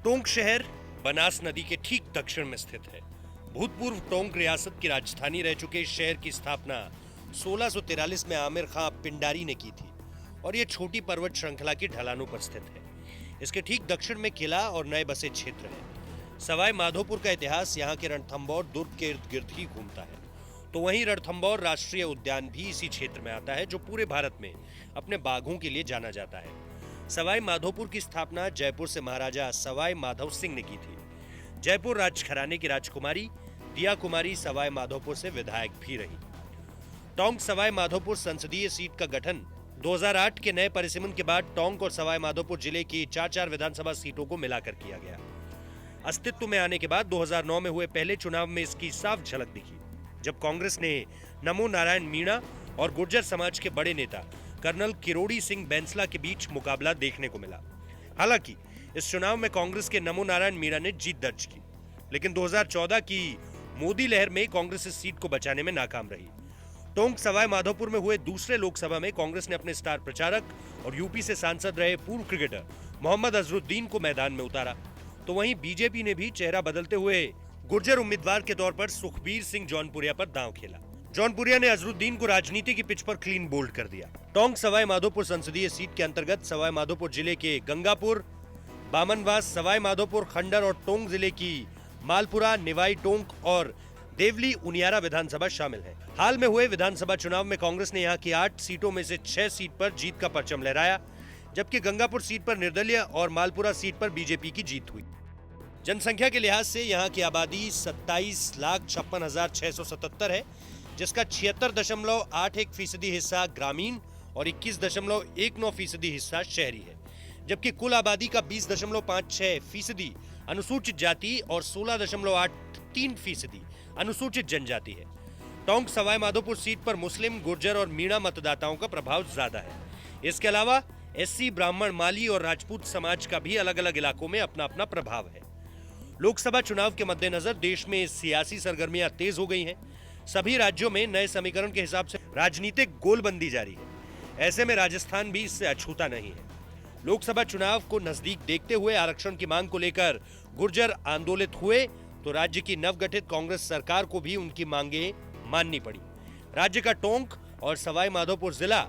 टोंक शहर बनास नदी के ठीक दक्षिण में स्थित है। भूतपूर्व टोंक रियासत की राजधानी रह चुके इस शहर की स्थापना 1643 में आमिर खां पिंडारी ने की थी और यह छोटी पर्वत श्रृंखला की ढलानों पर स्थित है। इसके ठीक दक्षिण में किला और नए बसे क्षेत्र है। सवाई माधोपुर का इतिहास यहाँ के रणथंभौर दुर्ग के इर्द गिर्द ही घूमता है। तो वहीं रणथंभौर राष्ट्रीय उद्यान भी इसी क्षेत्र में आता है, जो पूरे भारत में अपने बाघों के लिए जाना जाता है। सवाई माधोपुर की स्थापना जयपुर से महाराजा सवाई माधव सिंह ने की थी। जयपुर राजघराने की राजकुमारी दिया कुमारी सवाई माधोपुर से विधायक भी रही। टोंक सवाई माधोपुर संसदीय सीट का गठन 2008 के नए परिसीमन के बाद टोंक और सवाई माधोपुर जिले की 4 विधानसभा सीटों को मिलाकर किया गया। अस्तित्व में आने के बाद 2009 में हुए पहले चुनाव में इसकी साफ झलक दिखी, जब कांग्रेस ने नमो नारायण मीणा और गुर्जर समाज के बड़े नेता कर्नल किरोड़ी सिंह बैंसला के बीच मुकाबला देखने को मिला। हालांकि इस चुनाव में कांग्रेस के नमो नारायण मीणा ने जीत दर्ज की, लेकिन 2014 की मोदी लहर में कांग्रेस इस सीट को बचाने में नाकाम रही। टोंक सवाई माधोपुर में हुए दूसरे लोकसभा में कांग्रेस ने अपने स्टार प्रचारक और यूपी से सांसद रहे पूर्व क्रिकेटर मोहम्मद अजरुद्दीन को मैदान में उतारा। तो वहीं बीजेपी ने भी चेहरा बदलते हुए गुर्जर उम्मीदवार के तौर पर सुखबीर सिंह जौनपुरिया पर दांव खेला। जौनपुरिया ने अजरुद्दीन को राजनीति की पिच पर क्लीन बोल्ड कर दिया। टोंक सवाई माधोपुर संसदीय सीट के अंतर्गत सवाई माधोपुर जिले के गंगापुर, बामनवास, सवाई माधोपुर खंडर और टोंक जिले की मालपुरा, निवाई टोंक और देवली उनियारा विधानसभा शामिल है। हाल में हुए विधानसभा चुनाव में कांग्रेस ने यहाँ की 8 सीटों में से 6 सीट पर जीत का परचम लहराया, जबकि गंगापुर सीट पर निर्दलीय और मालपुरा सीट पर बीजेपी की जीत हुई। जनसंख्या के लिहाज से यहाँ की आबादी 27,56,677 है, जिसका 76.81% हिस्सा ग्रामीण और 21.19% हिस्सा शहरी है, जबकि कुल आबादी का 20.56% अनुसूचित जाति और 16.83% अनुसूचित जनजाति है। टोंक सवाई माधोपुर सीट पर मुस्लिम, गुर्जर और मीणा मतदाताओं का प्रभाव ज्यादा है। इसके अलावा एससी, ब्राह्मण, माली और राजपूत समाज का भी अलग अलग इलाकों में अपना अपना प्रभाव है। लोकसभा चुनाव के मद्देनजर देश में सियासी सरगर्मियां तेज हो गई हैं। सभी राज्यों में नए समीकरण के हिसाब से राजनीतिक गोलबंदी जारी है। ऐसे में राजस्थान भी इससे अछूता नहीं है। लोकसभा चुनाव को नजदीक देखते हुए आरक्षण की मांग को लेकर गुर्जर आंदोलित हुए तो राज्य की नवगठित कांग्रेस सरकार को भी उनकी मांगे माननी पड़ी। राज्य का टोंक और सवाई माधोपुर जिला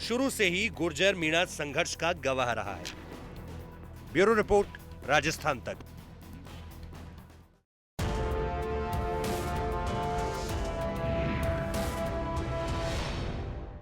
शुरू से ही गुर्जर मीणा संघर्ष का गवाह रहा है। ब्यूरो रिपोर्ट, राजस्थान तक।